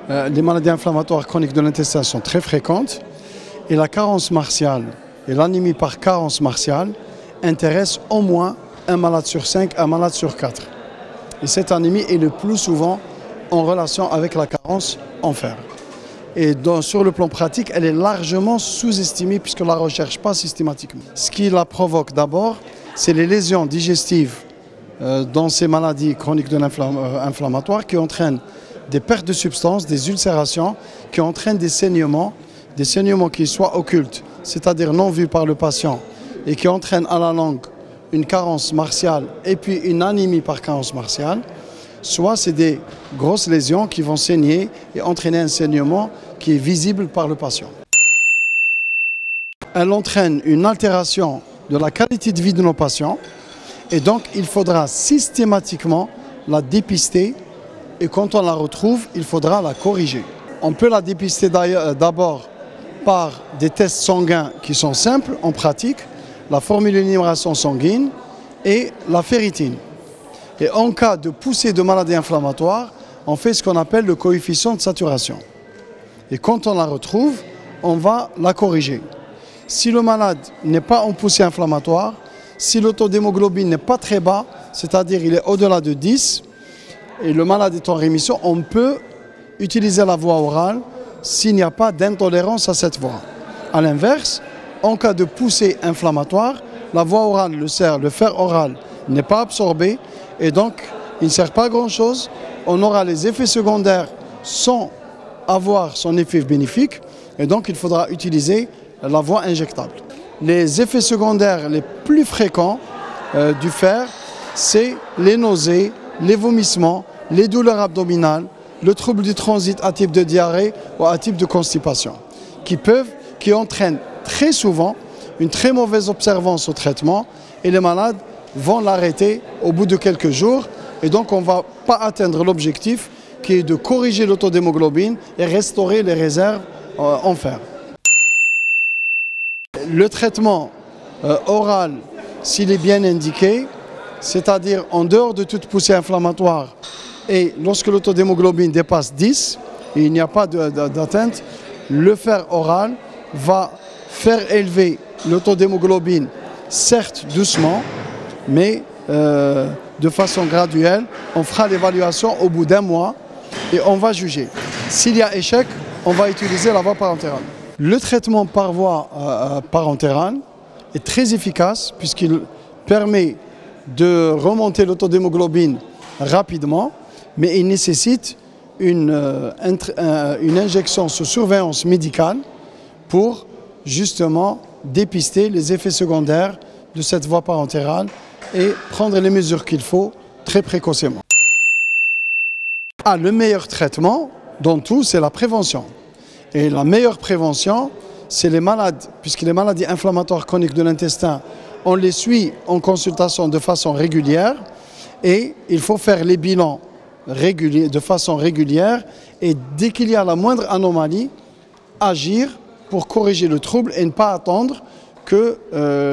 les maladies inflammatoires chroniques de l'intestin sont très fréquentes et la carence martiale et l'anémie par carence martiale intéressent au moins un malade sur 5, un malade sur 4. Et cette anémie est le plus souvent en relation avec la carence en fer. Et sur le plan pratique, elle est largement sous-estimée puisqu'on ne la recherche pas systématiquement. Ce qui la provoque d'abord, c'est les lésions digestives dans ces maladies chroniques de inflammatoires qui entraînent des pertes de substances, des ulcérations, qui entraînent des saignements qui soient occultes, c'est-à-dire non vus par le patient, et qui entraînent à la longue une carence martiale et puis une anémie par carence martiale, soit c'est des grosses lésions qui vont saigner et entraîner un saignement qui est visible par le patient. Elle entraîne une altération de la qualité de vie de nos patients et donc il faudra systématiquement la dépister et quand on la retrouve, il faudra la corriger. On peut la dépister d'abord par des tests sanguins qui sont simples en pratique, la formulinimération sanguine et la ferritine. Et en cas de poussée de maladie inflammatoire, on fait ce qu'on appelle le coefficient de saturation. Et quand on la retrouve, on va la corriger. Si le malade n'est pas en poussée inflammatoire, si le taux d'hémoglobine n'est pas très bas, c'est-à-dire il est au-delà de 10, et le malade est en rémission, on peut utiliser la voie orale s'il n'y a pas d'intolérance à cette voie. A l'inverse, en cas de poussée inflammatoire, la voie orale, le fer oral n'est pas absorbé et donc il ne sert pas à grand-chose. On aura les effets secondaires sans avoir son effet bénéfique et donc il faudra utiliser la voie injectable. Les effets secondaires les plus fréquents du fer, c'est les nausées, les vomissements, les douleurs abdominales, le trouble du transit à type de diarrhée ou à type de constipation, qui entraînent très souvent une très mauvaise observance au traitement et les malades vont l'arrêter au bout de quelques jours et donc on ne va pas atteindre l'objectif qui est de corriger le taux d'hémoglobine et restaurer les réserves en fer. Le traitement oral, s'il est bien indiqué, c'est-à-dire en dehors de toute poussée inflammatoire et lorsque le taux d'hémoglobine dépasse 10 et il n'y a pas d'atteinte, le fer oral va faire élever le taux d'hémoglobine, certes doucement, mais de façon graduelle. On fera l'évaluation au bout d'un mois et on va juger. S'il y a échec, on va utiliser la voie parentérale. Le traitement par voie parentérale est très efficace puisqu'il permet de remonter le taux d'hémoglobine rapidement, mais il nécessite une injection sous surveillance médicale pour justement dépister les effets secondaires de cette voie parentérale et prendre les mesures qu'il faut très précocement. Le meilleur traitement dans tout, c'est la prévention. Et la meilleure prévention, c'est les malades, puisque les maladies inflammatoires chroniques de l'intestin, on les suit en consultation de façon régulière et il faut faire les bilans de façon régulière et dès qu'il y a la moindre anomalie, agir pour corriger le trouble et ne pas attendre que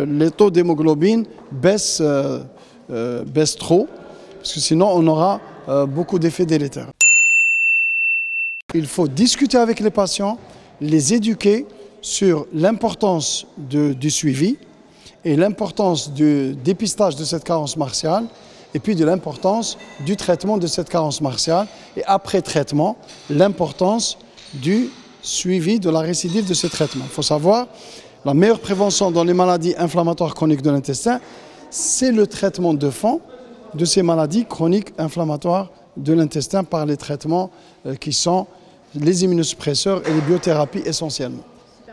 les taux d'hémoglobine baissent trop, parce que sinon on aura beaucoup d'effets délétères. Il faut discuter avec les patients, les éduquer sur l'importance du suivi et l'importance du dépistage de cette carence martiale et puis de l'importance du traitement de cette carence martiale et après traitement, l'importance du suivi de la récidive de ce traitement. Il faut savoir, la meilleure prévention dans les maladies inflammatoires chroniques de l'intestin, c'est le traitement de fond de ces maladies chroniques inflammatoires de l'intestin par les traitements qui sont les immunosuppresseurs et les biothérapies essentiellement.